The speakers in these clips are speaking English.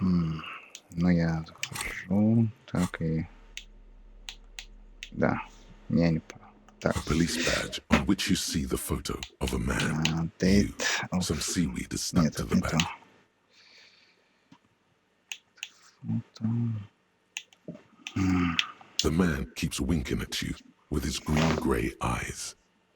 Ну, я захожу, так и... Да, я не понял. Так. A police badge on which you see the photo of a man. You. Date of... Some seaweed is stuck Нет, to это the не то. badge. The man keeps winking at you with his green-gray eyes.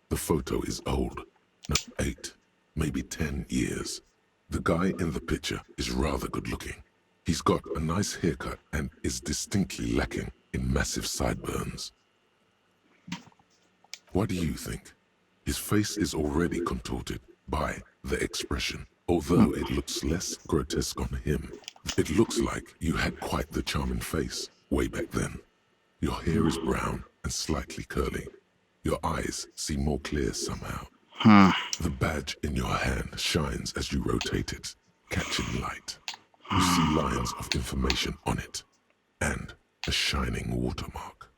The photo is old. No, 8, maybe 10 years. The guy in the picture is rather good-looking. He's got a nice haircut and is distinctly lacking in massive sideburns. What do you think? His face is already contorted by the expression, although it looks less grotesque on him. It looks like you had quite the charming face way back then. Your hair is brown and slightly curly. Your eyes seem more clear somehow. The badge in your hand shines as you rotate it, catching light. You see lines of information on it, and a shining watermark.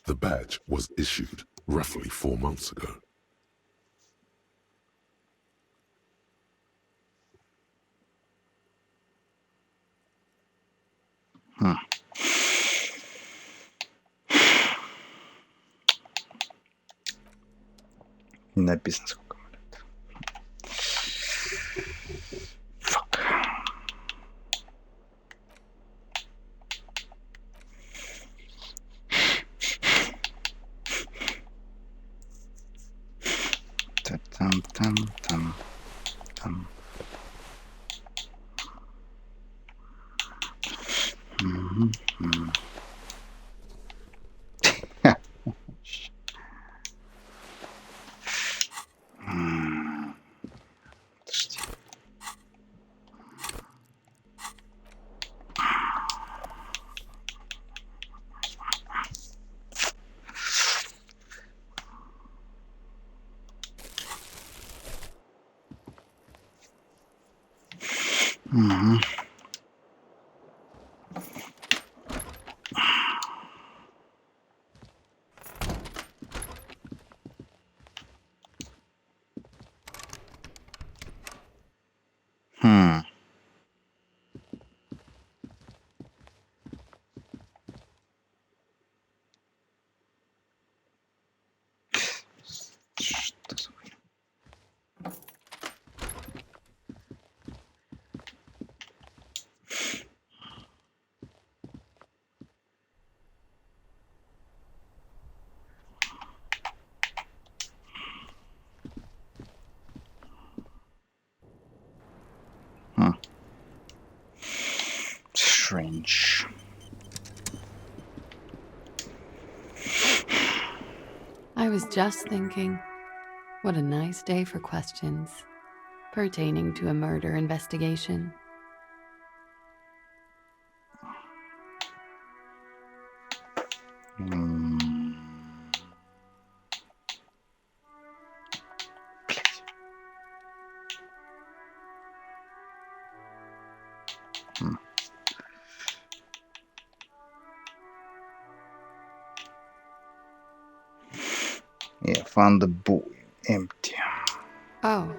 The badge was issued roughly 4 months ago. Не написано, сколько ему лет. Fuck. Там. Подожди. Что за хуйня? Strange. I was just thinking, what a nice day for questions pertaining to a murder investigation. Блять. Yeah, found the boy empty. Oh,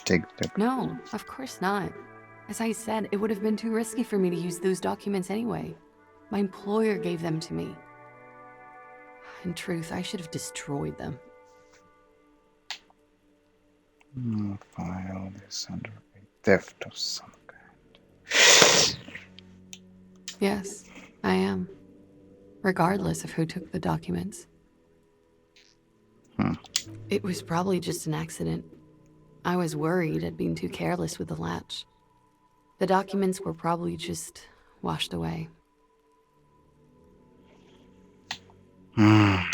Take the... no, of course not. As I said, it would have been too risky for me to use those documents anyway. My employer gave them to me. In truth, I should have destroyed them. File is under a theft of some kind. Yes, I am. Regardless of who took the documents. It was probably just an accident. I was worried I'd been too careless with the latch. The documents were probably just washed away. Блять.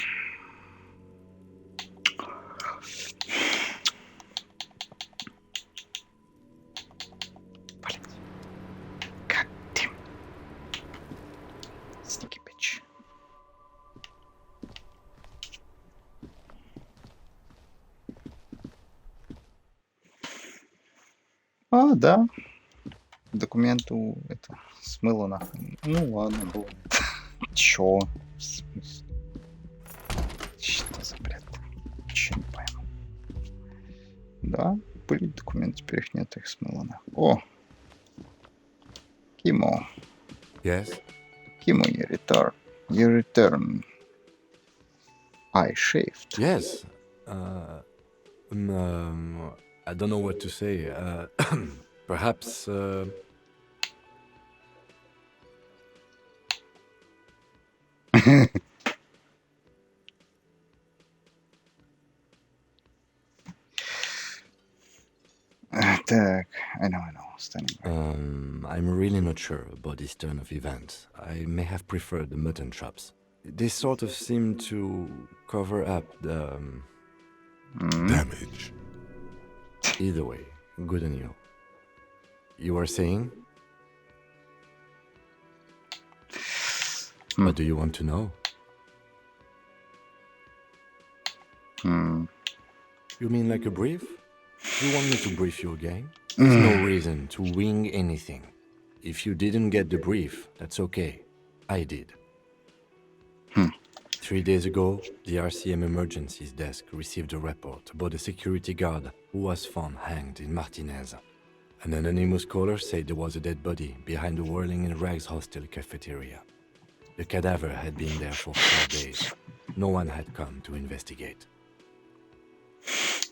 God damn. Sneaky bitch. А, да. Документу это смыло нахуй. Ну ладно, было. Чё? В смысле? Что за бред? Чё не пойму. Да? Пылить документ, теперь их нет, их смыло. О! Кимо. Yes? Kimo, you return. You return. I shaved. Yes. I don't know what to say. Perhaps. Так, I know. Standing by. I'm really not sure about this turn of events. I may have preferred the mutton chops. They sort of seem to cover up the. Damage. Either way, good on you. You were saying? What do you want to know? You mean like a brief? You want me to brief you again? There's no reason to wing anything. If you didn't get the brief, that's okay. I did. 3 days ago, the RCM Emergencies Desk received a report about a security guard who was found hanged in Martinez. An anonymous caller said there was a dead body behind the Whirling in Rags hostel cafeteria. The cadaver had been there for 4 days. No one had come to investigate.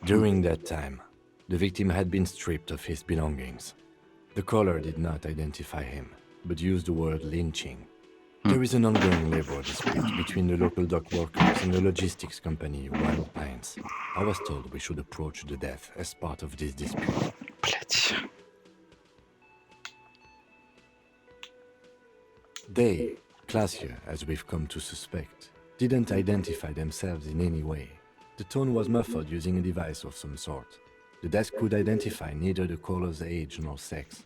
During that time, the victim had been stripped of his belongings. The caller did not identify him, but used the word lynching. There is an ongoing labor dispute between the local dock workers and the logistics company Wild Pines. I was told we should approach the death as part of this dispute. Блять. They, classier as we've come to suspect, didn't identify themselves in any way. The tone was muffled using a device of some sort. The desk could identify neither the caller's age nor sex.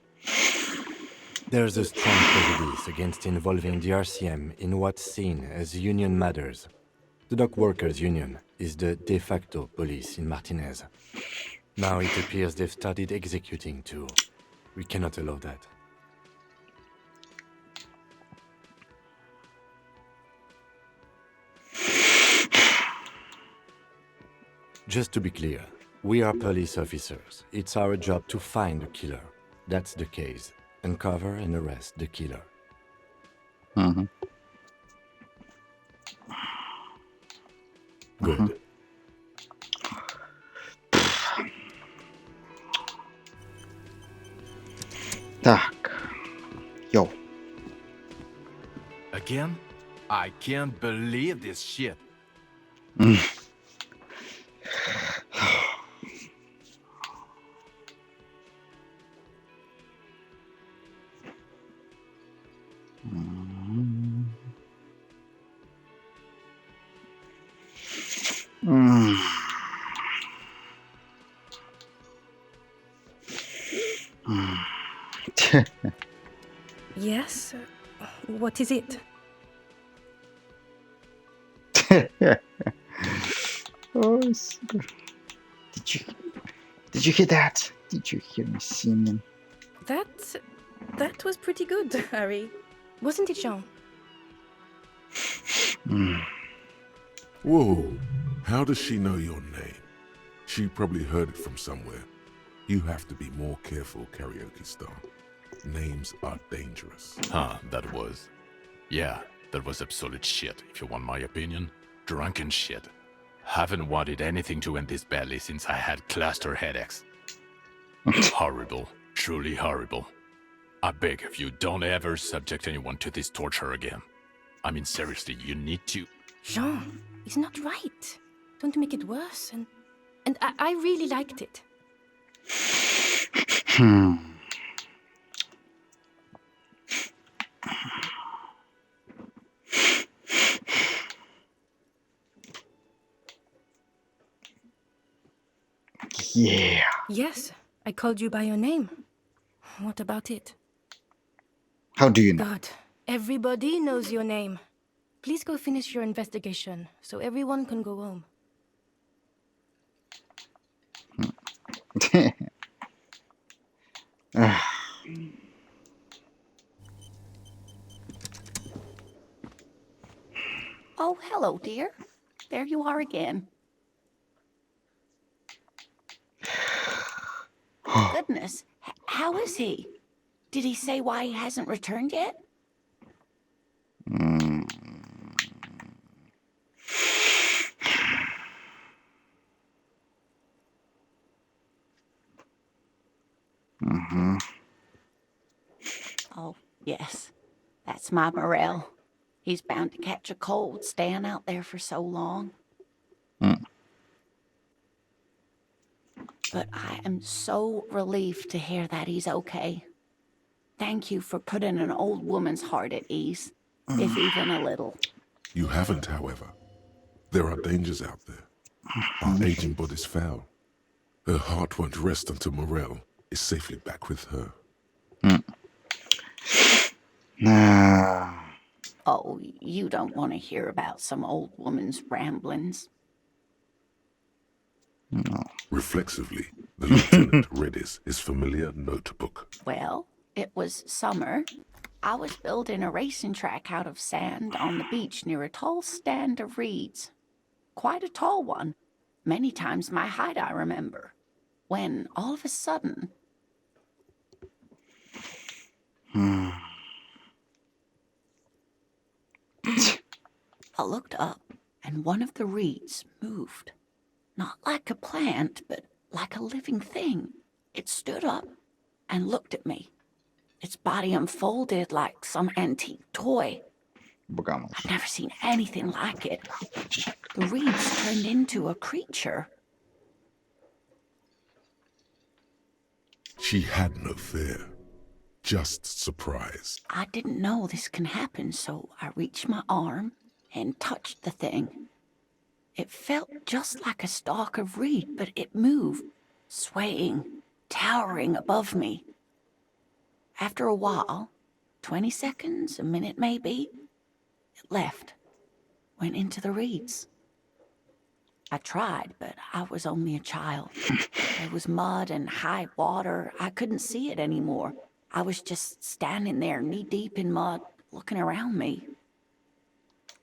There's a strong prejudice against involving the RCM in what's seen as union matters. The dock workers' union is the de facto police in Martinez. Now it appears they've started executing too. We cannot allow that. Just to be clear, we are police officers. It's our job to find the killer. That's the case. Uncover and arrest the killer. Good. Так. Йоу. Again? I can't believe this shit. Yes? What is it? Oh, сука. Did you hear that? Did you hear me singing? That was pretty good, Harry. Wasn't it, Jean? Whoa, how does she know your name? She probably heard it from somewhere. You have to be more careful, Karaoke Star. Names are dangerous. That was absolute shit, if you want my opinion. Drunken shit. Haven't wanted anything to end this badly since I had cluster headaches. Horrible. Truly horrible. I beg of you, don't ever subject anyone to this torture again. I mean, seriously, you need to... Jean, it's not right. Don't make it worse. And I really liked it. Yeah. Yes, I called you by your name. What about it? How do you know? God, everybody knows your name. Please go finish your investigation so everyone can go home. Oh, hello, dear. There you are again. Goodness, how is he? Did he say why he hasn't returned yet? Mm. Mm-hmm. Oh, yes. That's my Morel. He's bound to catch a cold staying out there for so long. Mm. But I am so relieved to hear that he's okay. Thank you for putting an old woman's heart at ease, if even a little. You haven't, however. There are dangers out there. Our aging body's foul. Her heart won't rest until Morel is safely back with her. Nah. Oh, you don't want to hear about some old woman's ramblings. No. Reflexively, the lieutenant read his familiar notebook. Well, it was summer. I was building a racing track out of sand on the beach near a tall stand of reeds. Quite a tall one. Many times my height, I remember. When, all of a sudden... I looked up, and one of the reeds moved. Not like a plant, but like a living thing. It stood up and looked at me. Its body unfolded like some antique toy. Bugamos. I've never seen anything like it. The reeds turned into a creature. She had no fear, just surprise. I didn't know this can happen, so I reached my arm and touched the thing. It felt just like a stalk of reed, but it moved, swaying, towering above me. After a while, 20 seconds, a minute maybe, it left, went into the reeds. I tried, but I was only a child. There was mud and high water. I couldn't see it anymore. I was just standing there knee-deep in mud, looking around me.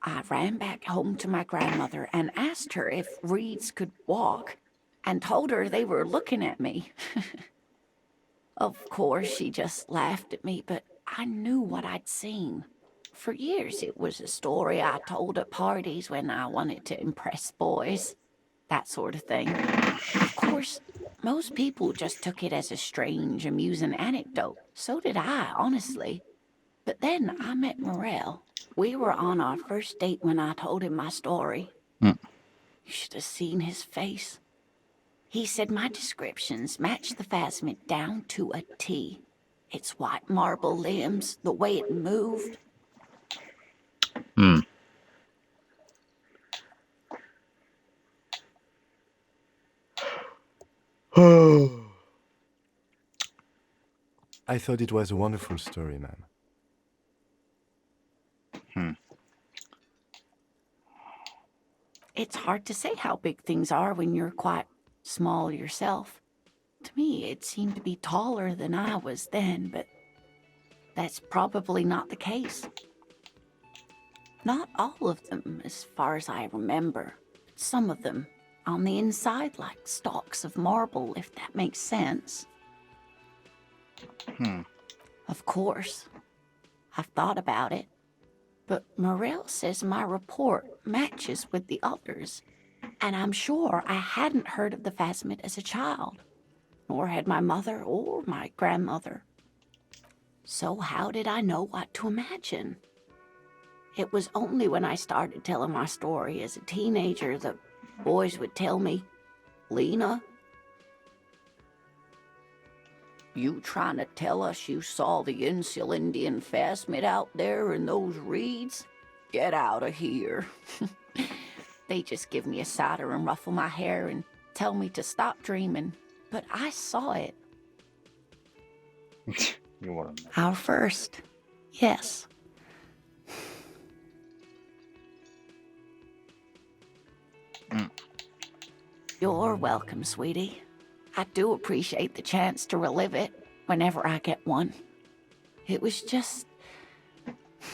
I ran back home to my grandmother and asked her if reeds could walk, and told her they were looking at me. Of course, she just laughed at me, but I knew what I'd seen. For years, it was a story I told at parties when I wanted to impress boys. That sort of thing. Of course, most people just took it as a strange, amusing anecdote. So did I, honestly. But then I met Morel. We were on our first date when I told him my story. Mm. You should have seen his face. He said my descriptions matched the phasmid down to a T. Its white marble limbs, the way it moved. Hmm. I thought it was a wonderful story, ma'am. It's hard to say how big things are when you're quite small yourself. To me, it seemed to be taller than I was then, but that's probably not the case. Not all of them, as far as I remember. Some of them, on the inside, like stalks of marble, if that makes sense. Of course, I've thought about it. But Morel says my report matches with the others, and I'm sure I hadn't heard of the phasmid as a child, nor had my mother or my grandmother. So how did I know what to imagine? It was only when I started telling my story as a teenager that boys would tell me, "Lena, you trying to tell us you saw the Insulindian phasmid out there in those reeds? Get out of here." They just give me a cider and ruffle my hair and tell me to stop dreaming. But I saw it. You want to Our first. Yes. You're welcome, sweetie. I do appreciate the chance to relive it whenever I get one. It was just